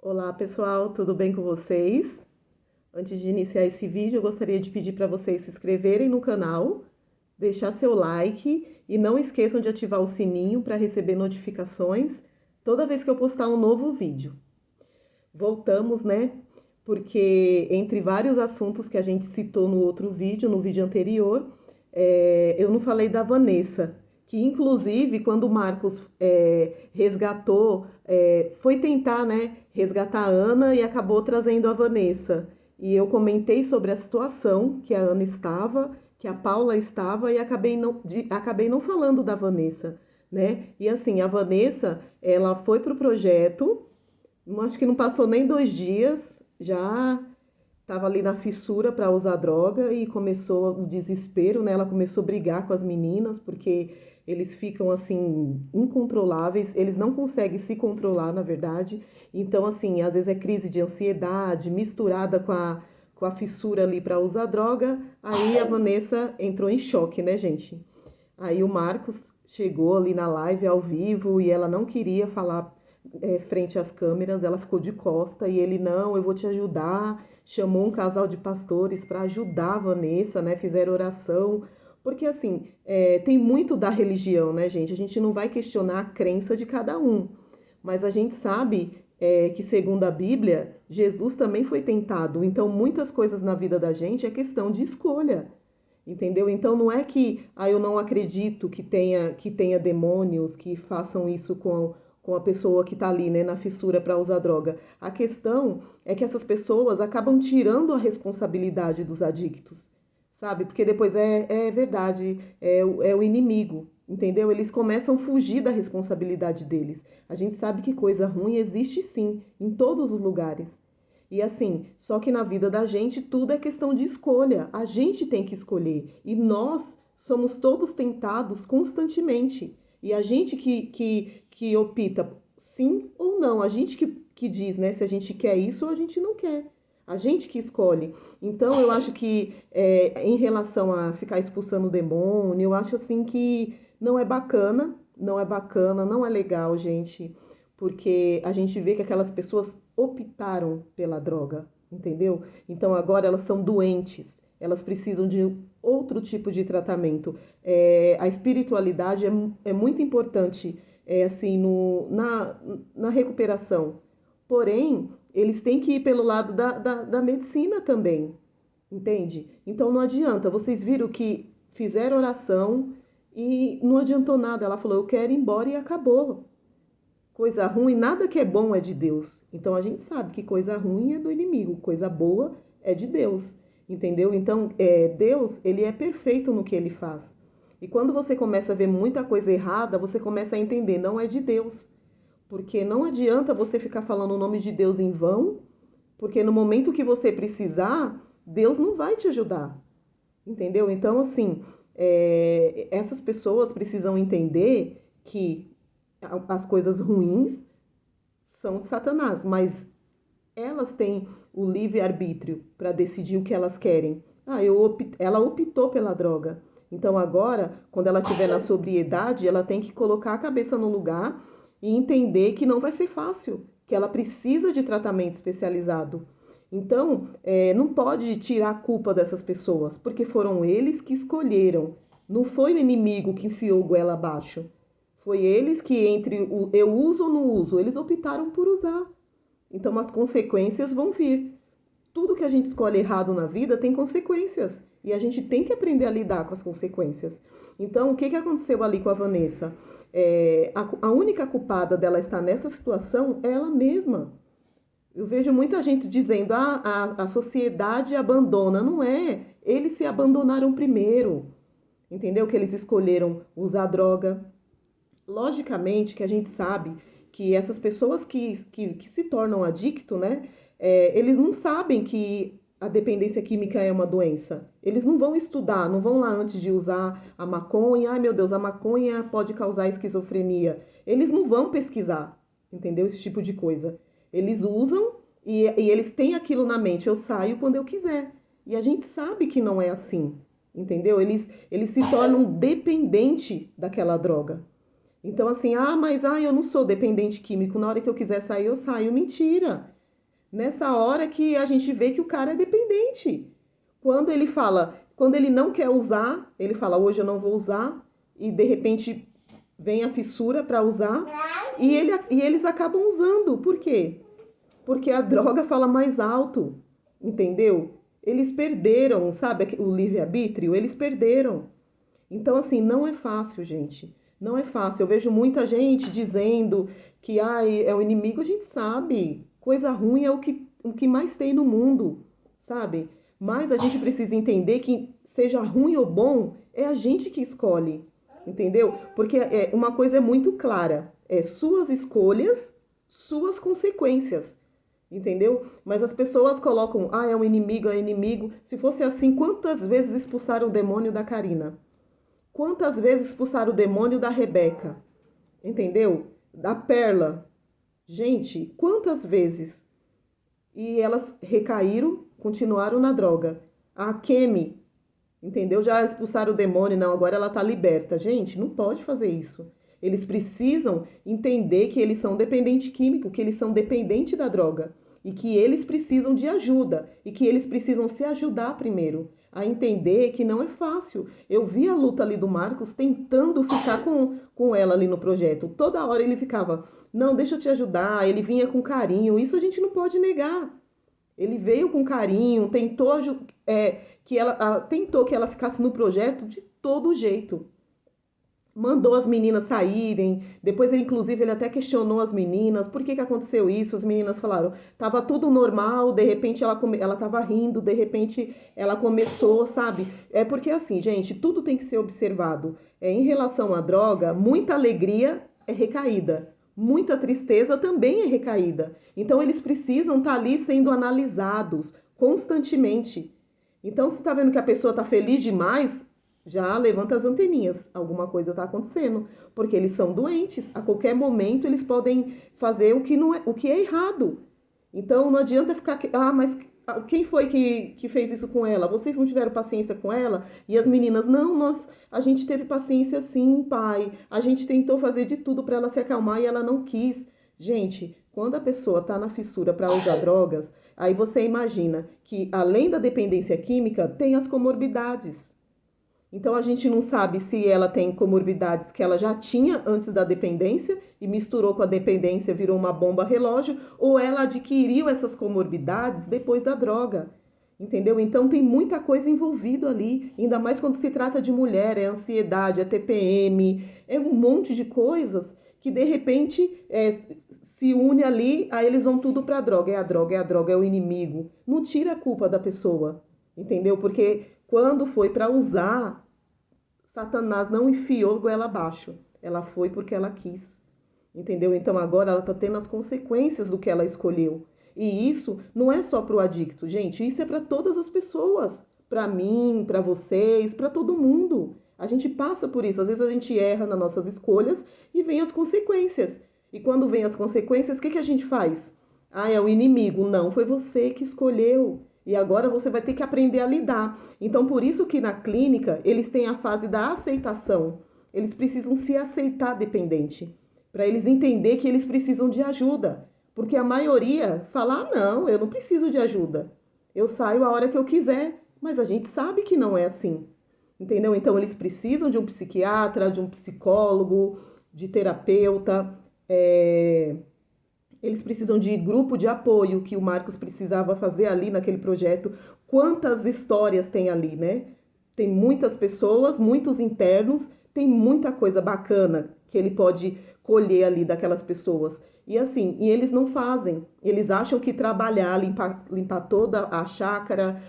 Olá pessoal, tudo bem com vocês? Antes de iniciar esse vídeo, eu gostaria de pedir para vocês se inscreverem no canal, deixar seu like e não esqueçam de ativar o sininho para receber notificações toda vez que eu postar um novo vídeo. Voltamos, né? Porque entre vários assuntos que a gente citou no outro vídeo, no vídeo anterior, eu não falei da Vanessa, que inclusive quando o Marcos resgatou, foi tentar, né, resgatar a Ana e acabou trazendo a Vanessa. E eu comentei sobre a situação que a Ana estava, que a Paula estava e acabei não falando da Vanessa, né? E assim, a Vanessa, ela foi pro projeto. Acho que não passou nem 2 dias, já estava ali na fissura para usar droga e começou o desespero, né? Ela começou a brigar com as meninas porque eles ficam assim incontroláveis, eles não conseguem se controlar, na verdade. Então, assim, às vezes é crise de ansiedade misturada com a fissura ali para usar droga. Aí a Vanessa entrou em choque, né, gente? Aí o Marcos chegou ali na live ao vivo e ela não queria falar frente às câmeras, ela ficou de costa e ele, não, eu vou te ajudar. Chamou um casal de pastores para ajudar a Vanessa, né? Fizeram oração. Porque assim, tem muito da religião, né, gente? A gente não vai questionar a crença de cada um. Mas a gente sabe que, segundo a Bíblia, Jesus também foi tentado. Então, muitas coisas na vida da gente é questão de escolha. Entendeu? Então não é que eu não acredito que tenha demônios que façam isso com a pessoa que está ali, né, na fissura para usar droga. A questão é que essas pessoas acabam tirando a responsabilidade dos adictos, sabe? Porque depois é verdade, é o inimigo, entendeu? Eles começam a fugir da responsabilidade deles. A gente sabe que coisa ruim existe sim, em todos os lugares. E assim, só que na vida da gente tudo é questão de escolha. A gente tem que escolher. E nós somos todos tentados constantemente. E a gente que opta sim ou não. A gente que diz, né, se a gente quer isso ou a gente não quer. A gente que escolhe. Então, eu acho que em relação a ficar expulsando o demônio, eu acho assim que não é bacana, não é bacana, não é legal, gente, porque a gente vê que aquelas pessoas optaram pela droga, entendeu? Então agora elas são doentes, elas precisam de outro tipo de tratamento. A espiritualidade é muito importante, assim, na recuperação. Porém, eles têm que ir pelo lado da medicina também, entende? Então não adianta. Vocês viram que fizeram oração e não adiantou nada. Ela falou, eu quero ir embora e acabou. Coisa ruim, nada que é bom é de Deus. Então a gente sabe que coisa ruim é do inimigo, coisa boa é de Deus, entendeu? Então Deus, ele é perfeito no que ele faz. E quando você começa a ver muita coisa errada, você começa a entender, não é de Deus. Porque não adianta você ficar falando o nome de Deus em vão, porque no momento que você precisar, Deus não vai te ajudar, entendeu? Então, assim, essas pessoas precisam entender que as coisas ruins são de Satanás, mas elas têm o livre-arbítrio para decidir o que elas querem. Ela optou pela droga. Então agora, quando ela estiver na sobriedade, ela tem que colocar a cabeça no lugar e entender que não vai ser fácil, que ela precisa de tratamento especializado. Então, não pode tirar a culpa dessas pessoas, porque foram eles que escolheram. Não foi o inimigo que enfiou goela abaixo. Foi eles que, entre o eu uso ou não uso, eles optaram por usar. Então as consequências vão vir. Tudo que a gente escolhe errado na vida tem consequências. E a gente tem que aprender a lidar com as consequências. Então, o que aconteceu ali com a Vanessa? A única culpada dela estar nessa situação é ela mesma. Eu vejo muita gente dizendo, a sociedade abandona. Não é. Eles se abandonaram primeiro. Entendeu? Que eles escolheram usar droga. Logicamente que a gente sabe que essas pessoas que se tornam adicto, né? Eles não sabem que a dependência química é uma doença. Eles não vão estudar, não vão lá antes de usar a maconha. Ai, meu Deus, a maconha pode causar esquizofrenia. Eles não vão pesquisar, entendeu? Esse tipo de coisa. Eles usam e eles têm aquilo na mente. Eu saio quando eu quiser. E a gente sabe que não é assim, entendeu? Eles se tornam dependentes daquela droga. Então, assim, mas eu não sou dependente químico, na hora que eu quiser sair, eu saio. Mentira! Nessa hora que a gente vê que o cara é dependente. Quando ele não quer usar, ele fala, hoje eu não vou usar, e de repente vem a fissura para usar, e eles acabam usando. Por quê? Porque a droga fala mais alto, entendeu? Eles perderam, sabe, o livre-arbítrio? Eles perderam. Então, assim, não é fácil, gente. Não é fácil. Eu vejo muita gente dizendo que é o inimigo, a gente sabe. Coisa ruim é o que mais tem no mundo, sabe? Mas a gente precisa entender que, seja ruim ou bom, é a gente que escolhe, entendeu? Porque uma coisa é muito clara: é suas escolhas, suas consequências. Entendeu? Mas as pessoas colocam, é um inimigo, é inimigo. Se fosse assim, quantas vezes expulsaram o demônio da Karina? Quantas vezes expulsaram o demônio da Rebeca? Entendeu? Da Perla. Gente, quantas vezes? E elas recaíram, continuaram na droga. A Kemi, entendeu? Já expulsaram o demônio, não, agora ela tá liberta. Gente, não pode fazer isso. Eles precisam entender que eles são dependente químico, que eles são dependentes da droga e que eles precisam de ajuda e que eles precisam se ajudar primeiro a entender que não é fácil. Eu vi a luta ali do Marcos tentando ficar com ela ali no projeto. Toda hora ele ficava, não, deixa eu te ajudar. Ele vinha com carinho. Isso a gente não pode negar. Ele veio com carinho, tentou que ela ficasse no projeto de todo jeito. Mandou as meninas saírem. Depois, ele até questionou as meninas. Por que aconteceu isso? As meninas falaram, tava tudo normal, de repente ela tava rindo, de repente ela começou, sabe? É porque assim, gente, tudo tem que ser observado. Em relação à droga, muita alegria é recaída. Muita tristeza também é recaída. Então, eles precisam estar ali sendo analisados constantemente. Então, se está vendo que a pessoa está feliz demais, já levanta as anteninhas. Alguma coisa está acontecendo. Porque eles são doentes. A qualquer momento, eles podem fazer o que é errado. Então, não adianta ficar... mas quem foi que fez isso com ela? Vocês não tiveram paciência com ela? E as meninas, não, a gente teve paciência sim, pai. A gente tentou fazer de tudo para ela se acalmar e ela não quis. Gente, quando a pessoa está na fissura para usar drogas, aí você imagina que, além da dependência química, tem as comorbidades. Então, a gente não sabe se ela tem comorbidades que ela já tinha antes da dependência e misturou com a dependência, virou uma bomba relógio, ou ela adquiriu essas comorbidades depois da droga, entendeu? Então, tem muita coisa envolvida ali, ainda mais quando se trata de mulher, é ansiedade, é TPM, é um monte de coisas que, de repente, se une ali, aí eles vão tudo para a droga. É a droga, é a droga, é o inimigo. Não tira a culpa da pessoa, entendeu? Porque quando foi para usar, Satanás não enfiou goela abaixo. Ela foi porque ela quis. Entendeu? Então agora ela está tendo as consequências do que ela escolheu. E isso não é só para o adicto, gente. Isso é para todas as pessoas. Para mim, para vocês, para todo mundo. A gente passa por isso. Às vezes a gente erra nas nossas escolhas e vem as consequências. E quando vem as consequências, o que a gente faz? É o inimigo. Não, foi você que escolheu. E agora você vai ter que aprender a lidar. Então, por isso que na clínica, eles têm a fase da aceitação. Eles precisam se aceitar dependente. Para eles entender que eles precisam de ajuda. Porque a maioria fala, não, eu não preciso de ajuda. Eu saio a hora que eu quiser. Mas a gente sabe que não é assim. Entendeu? Então, eles precisam de um psiquiatra, de um psicólogo, de terapeuta, eles precisam de grupo de apoio, que o Marcos precisava fazer ali naquele projeto. Quantas histórias tem ali, né? Tem muitas pessoas, muitos internos, tem muita coisa bacana que ele pode colher ali daquelas pessoas. E assim, eles não fazem. Eles acham que trabalhar, limpar toda a chácara,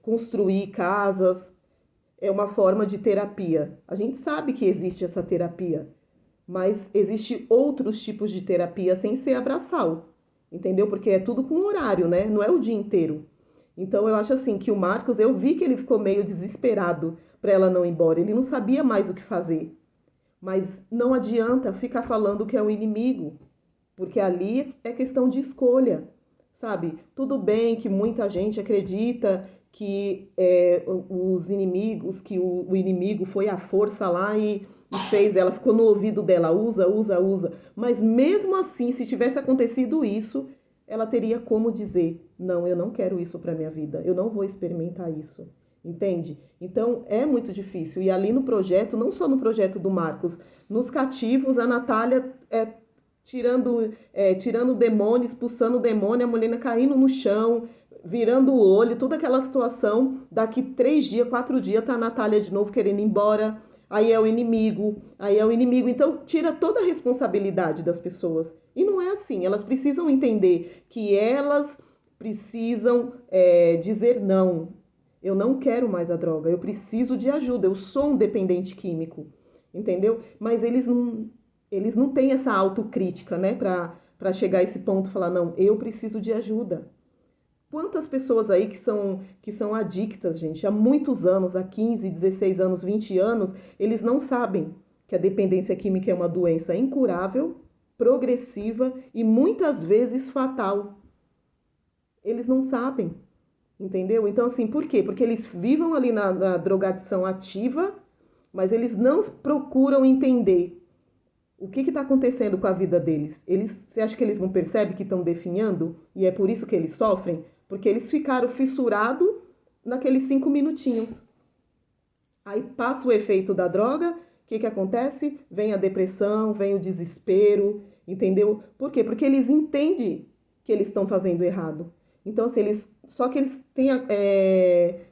construir casas, é uma forma de terapia. A gente sabe que existe essa terapia. Mas existe outros tipos de terapia sem ser abraçal, entendeu? Porque é tudo com horário, né? Não é o dia inteiro. Então eu acho assim que o Marcos, eu vi que ele ficou meio desesperado para ela não ir embora. Ele não sabia mais o que fazer. Mas não adianta ficar falando que é o inimigo, porque ali é questão de escolha, sabe? Tudo bem que muita gente acredita que os inimigos, que o inimigo foi à força lá e fez, ela ficou no ouvido dela, usa. Mas mesmo assim, se tivesse acontecido isso, ela teria como dizer: não, eu não quero isso para minha vida, eu não vou experimentar isso. Entende? Então é muito difícil. E ali no projeto, não só no projeto do Marcos, nos cativos, a Natália tirando o demônio, expulsando o demônio, a mulher caindo no chão, virando o olho, toda aquela situação. Daqui 3 dias, 4 dias, tá a Natália de novo querendo ir embora. Aí é o inimigo, aí é o inimigo. Então, tira toda a responsabilidade das pessoas. E não é assim. Elas precisam entender que elas precisam dizer não. Eu não quero mais a droga, eu preciso de ajuda, eu sou um dependente químico, entendeu? Mas eles não têm essa autocrítica, né, para chegar a esse ponto e falar: não, eu preciso de ajuda. Quantas pessoas aí que são adictas, gente, há muitos anos, há 15, 16 anos, 20 anos, eles não sabem que a dependência química é uma doença incurável, progressiva e muitas vezes fatal. Eles não sabem, entendeu? Então, assim, por quê? Porque eles vivem ali na drogadição ativa, mas eles não procuram entender o que está acontecendo com a vida deles. Você acha que eles não percebem que estão definhando? E é por isso que eles sofrem? Porque eles ficaram fissurados naqueles 5 minutinhos. Aí passa o efeito da droga, o que acontece? Vem a depressão, vem o desespero, entendeu? Por quê? Porque eles entendem que eles estão fazendo errado. Então, assim, só que eles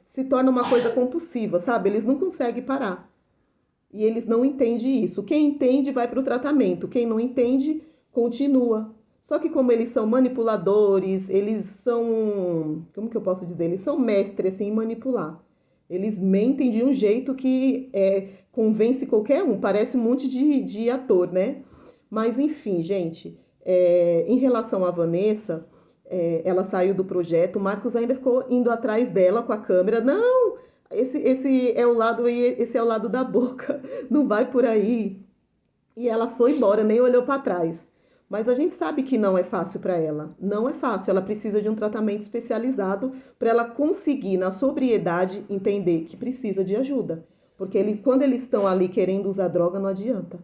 se torna uma coisa compulsiva, sabe? Eles não conseguem parar. E eles não entendem isso. Quem entende vai para o tratamento, quem não entende continua. Só que como eles são manipuladores, eles são, como que eu posso dizer? Eles são mestres assim, em manipular. Eles mentem de um jeito que convence qualquer um. Parece um monte de ator, né? Mas enfim, gente, em relação à Vanessa, ela saiu do projeto, o Marcos ainda ficou indo atrás dela com a câmera. Não, esse é o lado esse é o lado da boca, não vai por aí. E ela foi embora, nem olhou para trás. Mas a gente sabe que não é fácil para ela. Não é fácil. Ela precisa de um tratamento especializado para ela conseguir, na sobriedade, entender que precisa de ajuda. Porque quando eles estão ali querendo usar droga, não adianta.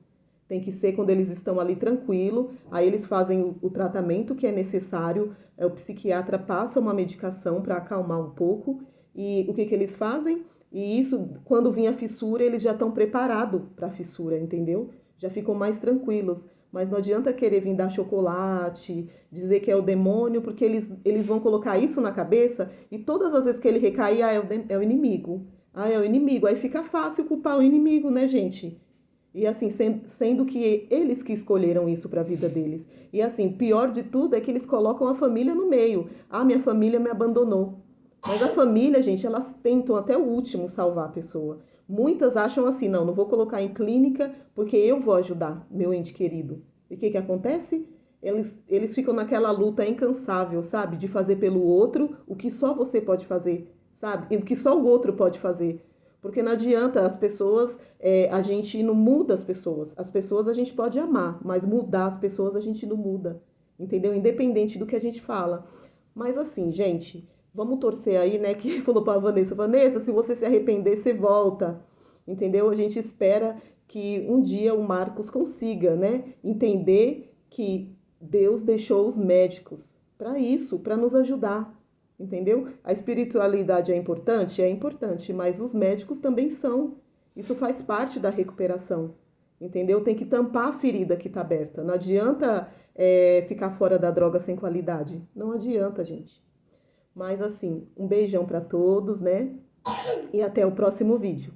Tem que ser quando eles estão ali tranquilo, aí eles fazem o tratamento que é necessário, o psiquiatra passa uma medicação para acalmar um pouco, e o que eles fazem? E isso, quando vem a fissura, eles já estão preparados para a fissura, entendeu? Já ficam mais tranquilos. Mas não adianta querer vir dar chocolate, dizer que é o demônio, porque eles vão colocar isso na cabeça e todas as vezes que ele recair, é o inimigo. Ah, é o inimigo. Aí fica fácil culpar o inimigo, né, gente? E assim, sendo que eles que escolheram isso para a vida deles. E assim, pior de tudo é que eles colocam a família no meio. Ah, minha família me abandonou. Mas a família, gente, elas tentam até o último salvar a pessoa. Muitas acham assim: não vou colocar em clínica porque eu vou ajudar meu ente querido. E o que acontece? Eles ficam naquela luta incansável, sabe? De fazer pelo outro o que só você pode fazer, sabe? E o que só o outro pode fazer. Porque não adianta as pessoas, a gente não muda as pessoas. As pessoas a gente pode amar, mas mudar as pessoas a gente não muda. Entendeu? Independente do que a gente fala. Mas assim, gente, vamos torcer aí, né? Que falou para a Vanessa: Vanessa, se você se arrepender, você volta. Entendeu? A gente espera que um dia o Marcos consiga, né? Entender que Deus deixou os médicos para isso, para nos ajudar. Entendeu? A espiritualidade é importante, mas os médicos também são. Isso faz parte da recuperação. Entendeu? Tem que tampar a ferida que está aberta. Não adianta ficar fora da droga sem qualidade. Não adianta, gente. Mas assim, um beijão para todos, né? E até o próximo vídeo.